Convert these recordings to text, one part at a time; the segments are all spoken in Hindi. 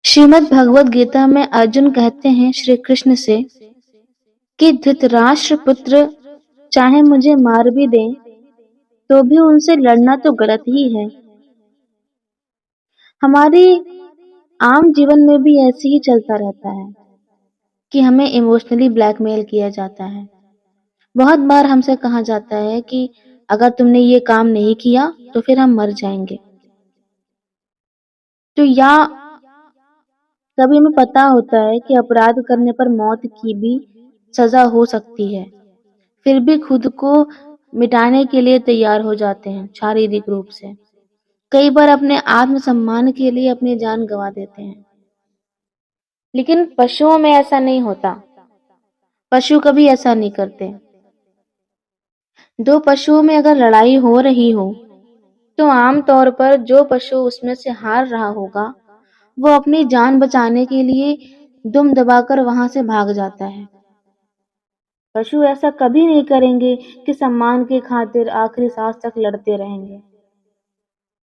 श्रीमद् भगवद गीता में अर्जुन कहते हैं श्री कृष्ण से कि धृतराष्ट्र पुत्र चाहे मुझे मार भी दें तो भी उनसे लड़ना तो गलत ही है। हमारी आम जीवन में भी ऐसे ही चलता रहता है कि हमें इमोशनली ब्लैकमेल किया जाता है। बहुत बार हमसे कहा जाता है कि अगर तुमने ये काम नहीं किया तो फिर हम मर जाएंगे। तो या कभी हमें पता होता है कि अपराध करने पर मौत की भी सजा हो सकती है, फिर भी खुद को मिटाने के लिए तैयार हो जाते हैं शारीरिक रूप से। कई बार अपने आत्मसम्मान के लिए अपनी जान गंवा देते हैं। लेकिन पशुओं में ऐसा नहीं होता। पशु कभी ऐसा नहीं करते। दो पशुओं में अगर लड़ाई हो रही हो तो आम तौर पर जो पशु उसमें से हार रहा होगा वो अपनी जान बचाने के लिए दुम दबाकर वहां से भाग जाता है। पशु ऐसा कभी नहीं करेंगे कि सम्मान की खातिर आखिरी सांस तक लड़ते रहेंगे।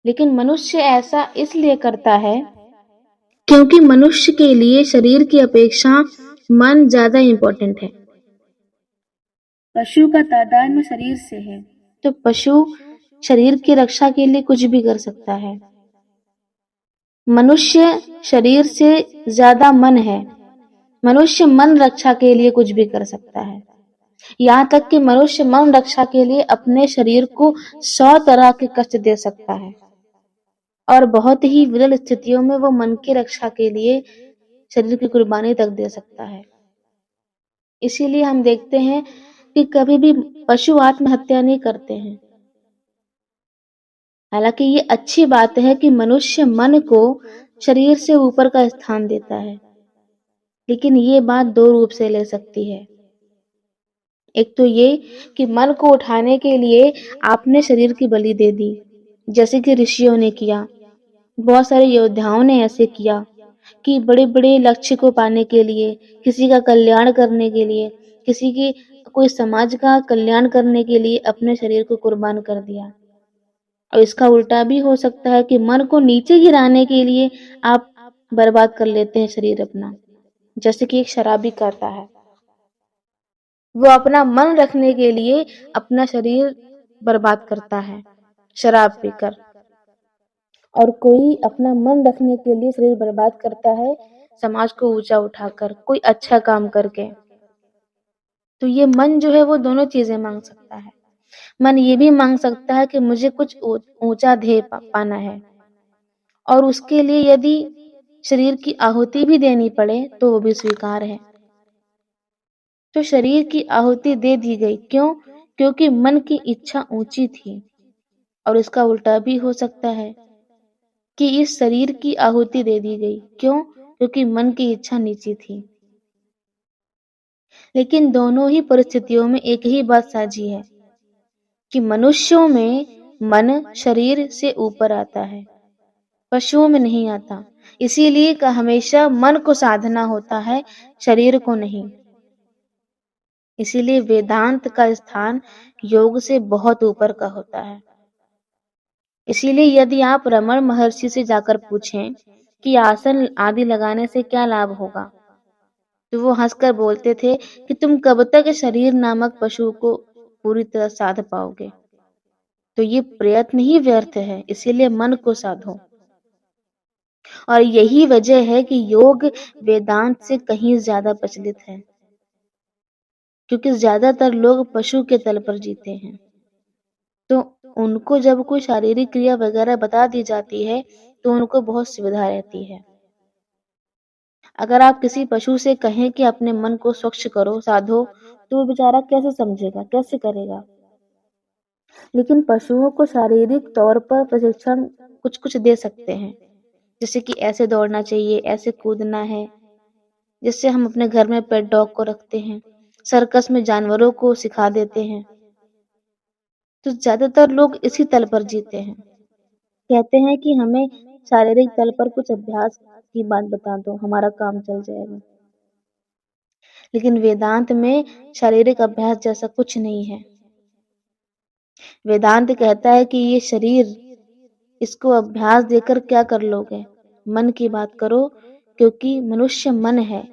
लेकिन मनुष्य ऐसा इसलिए करता है क्योंकि मनुष्य के लिए शरीर की अपेक्षा मन ज्यादा इंपॉर्टेंट है। पशु का तादाद में शरीर से है, तो पशु शरीर की रक्षा के लिए कुछ भी कर सकता है। मनुष्य शरीर से ज्यादा मन है। मनुष्य मन रक्षा के लिए कुछ भी कर सकता है। यहाँ तक कि मनुष्य मन रक्षा के लिए अपने शरीर को 100 तरह के कष्ट दे सकता है और बहुत ही विरल स्थितियों में वो मन की रक्षा के लिए शरीर की कुर्बानी तक दे सकता है। इसीलिए हम देखते हैं कि कभी भी पशु आत्महत्या नहीं करते हैं। हालांकि ये अच्छी बात है कि मनुष्य मन को शरीर से ऊपर का स्थान देता है, लेकिन ये बात दो रूप से ले सकती है। एक तो ये कि मन को उठाने के लिए आपने शरीर की बलि दे दी, जैसे कि ऋषियों ने किया। बहुत सारे योद्धाओं ने ऐसे किया कि बड़े बड़े लक्ष्य को पाने के लिए, किसी का कल्याण करने के लिए, किसी की कोई समाज का कल्याण करने के लिए अपने शरीर को कुर्बान कर दिया। और इसका उल्टा भी हो सकता है कि मन को नीचे गिराने के लिए आप बर्बाद कर लेते हैं शरीर अपना, जैसे कि एक शराबी करता है। वो अपना मन रखने के लिए अपना शरीर बर्बाद करता है शराब पीकर, और कोई अपना मन रखने के लिए शरीर बर्बाद करता है समाज को ऊंचा उठाकर, कोई अच्छा काम करके। तो ये मन जो है वो दोनों चीजें मांग सकता है। मन ये भी मांग सकता है कि मुझे कुछ ऊंचा ध्येय पाना है, और उसके लिए यदि शरीर की आहुति भी देनी पड़े तो वो भी स्वीकार है। तो शरीर की आहुति दे दी गई, क्यों? क्योंकि मन की इच्छा ऊंची थी। और इसका उल्टा भी हो सकता है कि इस शरीर की आहुति दे दी गई, क्यों? क्योंकि मन की इच्छा नीची थी। लेकिन दोनों ही परिस्थितियों में एक ही बात साझी है कि मनुष्यों में मन शरीर से ऊपर आता है, पशुओं में नहीं आता। इसीलिए हमेशा मन को साधना होता है, शरीर को नहीं। इसीलिए वेदांत का स्थान योग से बहुत ऊपर का होता है। इसीलिए यदि आप रमण महर्षि से जाकर पूछें कि आसन आदि लगाने से क्या लाभ होगा, तो वो हंसकर बोलते थे कि तुम कब तक शरीर नामक पशु को पूरी तरह साध पाओगे। तो ये प्रयत्न ही व्यर्थ है, इसीलिए मन को साधो। और यही वजह है कि योग वेदांत से कहीं ज्यादा प्रचलित है, क्योंकि ज्यादातर लोग पशु के तल पर जीते हैं। तो उनको जब कोई शारीरिक क्रिया वगैरह बता दी जाती है तो उनको बहुत सुविधा रहती है। अगर आप किसी पशु से कहें कि अपने मन को स्वच्छ करो, साधो, तो वो बेचारा कैसे समझेगा, कैसे करेगा? लेकिन पशुओं को शारीरिक तौर पर प्रशिक्षण कुछ कुछ दे सकते हैं, जैसे कि ऐसे दौड़ना चाहिए, ऐसे कूदना है। जिससे हम अपने घर में पेट डॉग को रखते हैं, सर्कस में जानवरों को सिखा देते हैं। तो ज्यादातर लोग इसी तल पर जीते हैं। कहते हैं कि हमें शारीरिक तल पर कुछ अभ्यास की बात बता दो, हमारा काम चल जाएगा। लेकिन वेदांत में शारीरिक अभ्यास जैसा कुछ नहीं है। वेदांत कहता है कि ये शरीर, इसको अभ्यास देकर क्या कर लोगे? मन की बात करो क्योंकि मनुष्य मन है।